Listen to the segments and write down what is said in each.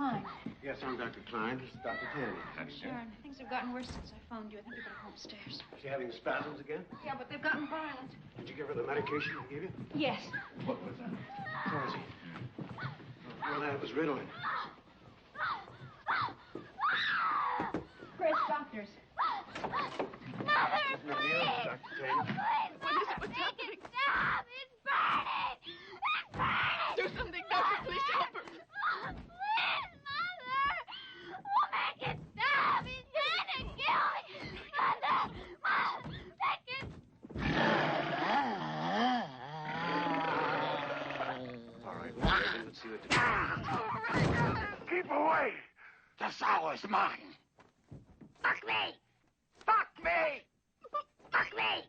Klein. Yes, I'm Dr. Klein. This is Dr. Tanny. Sharon, things have gotten worse since I phoned you. I think you better go upstairs. Is she having spasms again? Yeah, but they've gotten violent. Did you give her the medication I gave you? Yes. What was that? Rosie. Well, that was Ritalin. Chris, doctors. Mother, please! Dr. Tanny. What is it? What's happening? Stop! It's burning! It's burning! Do something, doctor. Please help her. Please, Mother! We'll make it stop! He's trying to kill me! Mother! Mother! Make it... All right, let's see what Keep away! This hour is mine. Fuck me! Fuck me! Fuck me!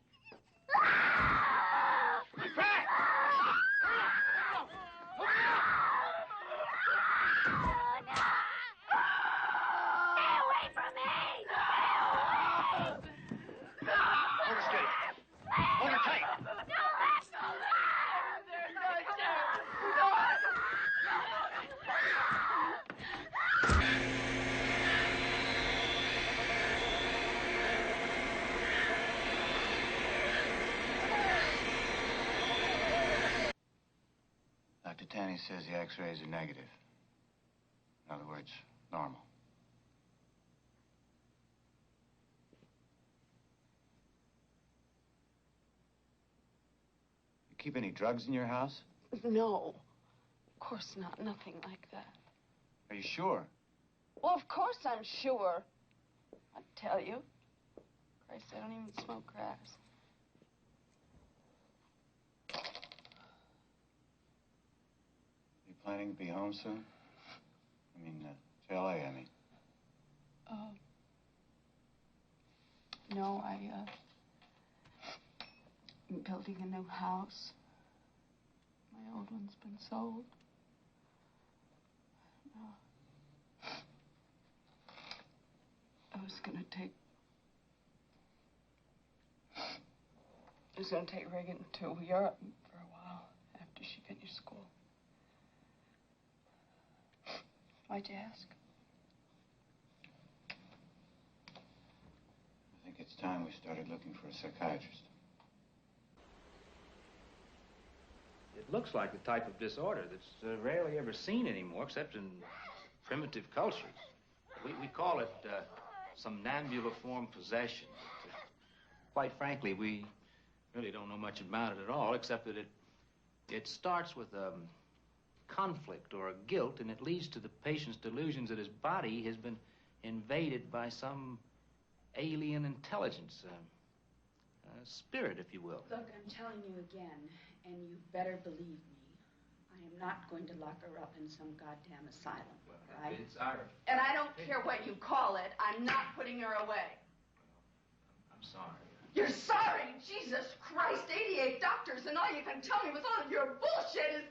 Back! Stay away from me! Hold her steady. Hold her tight. Don't let go! Dr. Tanny says the x-rays are negative. In other words, normal. You keep any drugs in your house? No. Of course not. Nothing like that. Are you sure? Well, of course I'm sure. I'd tell you. Christ, I don't even smoke grass. You planning to be home soon? I mean, to L.A., I mean. No, I'm building a new house. My old one's been sold. I was gonna take Reagan to Europe for a while after she finished school. Why'd you ask? I think it's time we started looking for a psychiatrist. It looks like the type of disorder that's rarely ever seen anymore, except in primitive cultures. We call it somnambuliform possession. Quite frankly, we really don't know much about it at all, except that it starts with a conflict or a guilt, and it leads to the patient's delusions that his body has been invaded by some alien intelligence, spirit, if you will. Look, I'm telling you again, and you better believe me, I am not going to lock her up in some goddamn asylum, Well, right? it's our... And I don't care what you call it, I'm not putting her away. I'm sorry. You're sorry? Jesus Christ, 88 doctors, and all you can tell me with all of your bullshit is...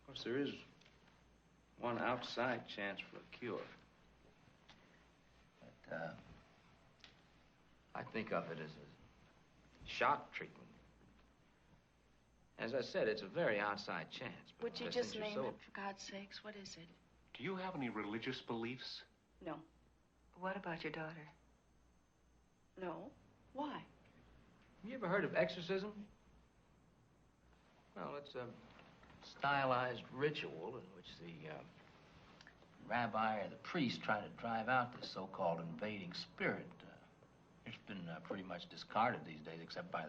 Of course, there is one outside chance for a cure. But, I think of it as a shock treatment. As I said, it's a very outside chance. Would you just name it, for God's sakes? What is it? Do you have any religious beliefs? No. What about your daughter? No. Why? Have you ever heard of exorcism? Well, it's a stylized ritual in which the rabbi or the priest try to drive out this so-called invading spirit. It's been pretty much discarded these days, except by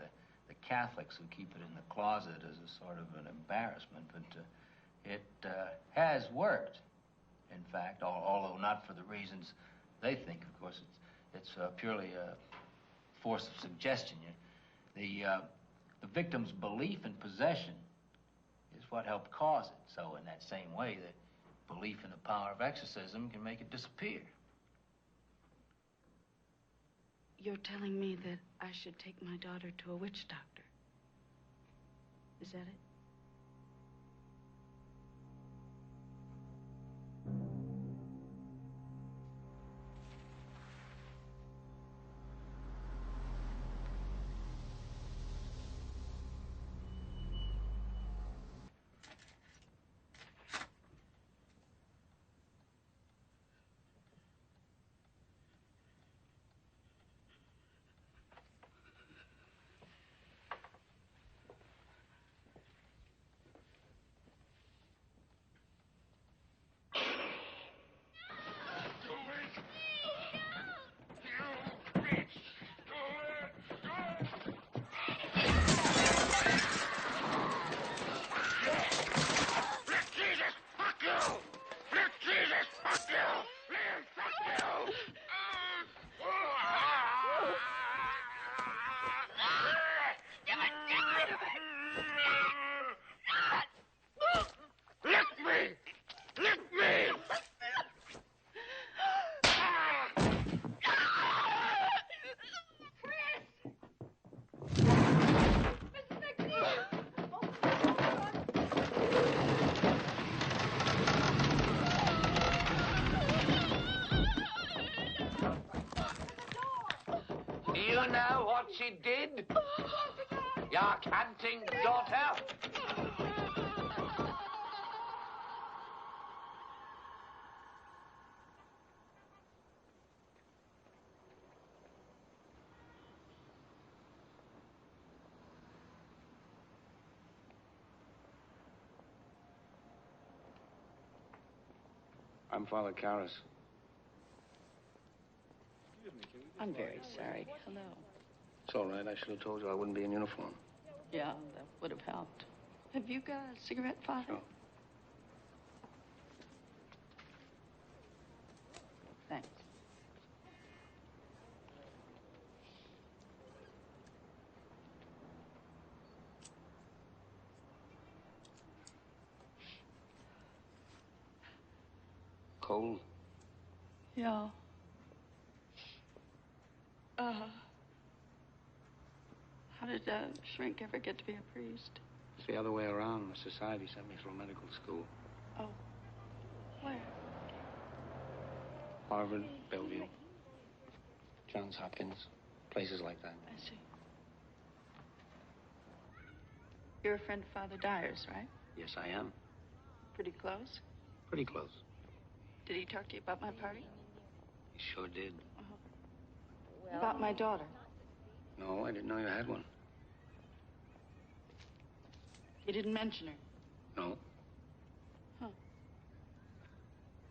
the Catholics who keep it in the closet as a sort of an embarrassment. But it has worked, in fact, although not for the reasons they think. Of course, it's purely a force of suggestion. The victim's belief in possession is what helped cause it. So in that same way, the belief in the power of exorcism can make it disappear. You're telling me that I should take my daughter to a witch doctor. Is that it? she did? Your canting daughter? I'm Father Karras. I'm very sorry. Hello. It's all right. I should have told you I wouldn't be in uniform. Yeah, that would have helped. Have you got a cigarette, Father? Sure. Thanks. Cold? Yeah. How did Shrink ever get to be a priest? It's the other way around. The society sent me through medical school. Oh. Where? Harvard, Bellevue, Johns Hopkins, places like that. I see. You're a friend of Father Dyer's, right? Yes, I am. Pretty close? Pretty close. Did he talk to you about my party? He sure did. About my daughter? No, I didn't know you had one. He didn't mention her? No. Huh.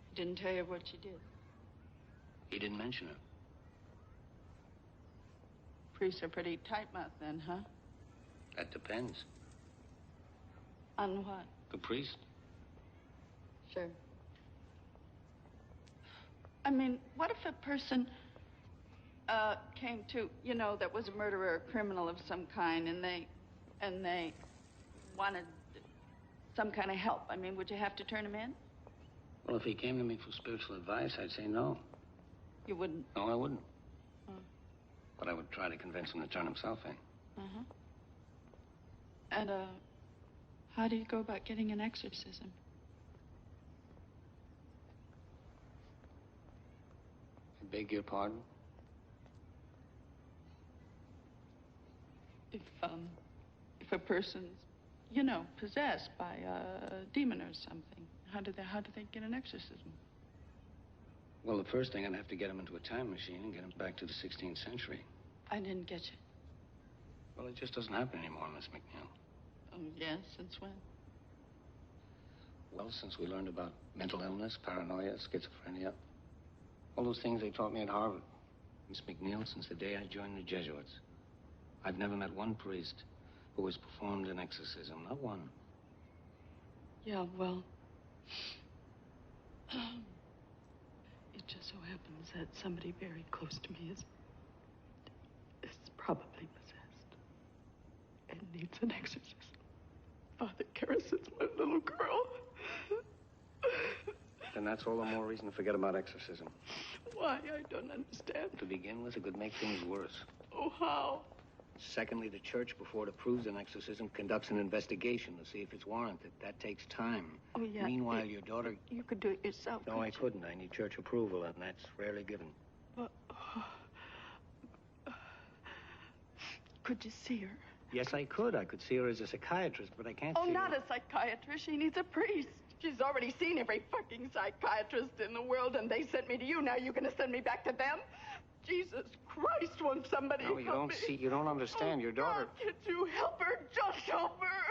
He didn't tell you what she did? He didn't mention her. Priests are pretty tight-mouthed then, huh? That depends. On what? The priest? Sure. I mean, what if a person came to, you know, that was a murderer or criminal of some kind, and they wanted some kind of help? I mean, would you have to turn him in? Well, if he came to me for spiritual advice, I'd say no. You wouldn't? No, I wouldn't. Oh. But I would try to convince him to turn himself in. Uh-huh. And, how do you go about getting an exorcism? I beg your pardon? If a person's, you know, possessed by a demon or something, how do they get an exorcism? Well, the first thing, I'd have to get him into a time machine and get him back to the 16th century. I didn't get you. Well, it just doesn't happen anymore, Miss McNeil. Oh, yes? Since when? Well, since we learned about mental illness, paranoia, schizophrenia, all those things they taught me at Harvard. Miss McNeil, since the day I joined the Jesuits, I've never met one priest who has performed an exorcism. Not one. Yeah, well, it just so happens that somebody very close to me is probably possessed and needs an exorcism. Father Karras is my little girl. Then that's all the more reason to forget about exorcism. Why? I don't understand. To begin with, it could make things worse. Oh, how? Secondly, the church, before it approves an exorcism, conducts an investigation to see if it's warranted. That takes time. Oh, yeah. Meanwhile, your daughter... You could do it yourself. No, I couldn't. I need church approval, and that's rarely given. Could you see her? Yes, I could. I could see her as a psychiatrist, but I can't see her... Oh, not a psychiatrist. She needs a priest. She's already seen every fucking psychiatrist in the world, and they sent me to you. Now you're gonna send me back to them? Jesus Christ, won't somebody help me? You don't understand. Your daughter... God, can't you help her? Just help her.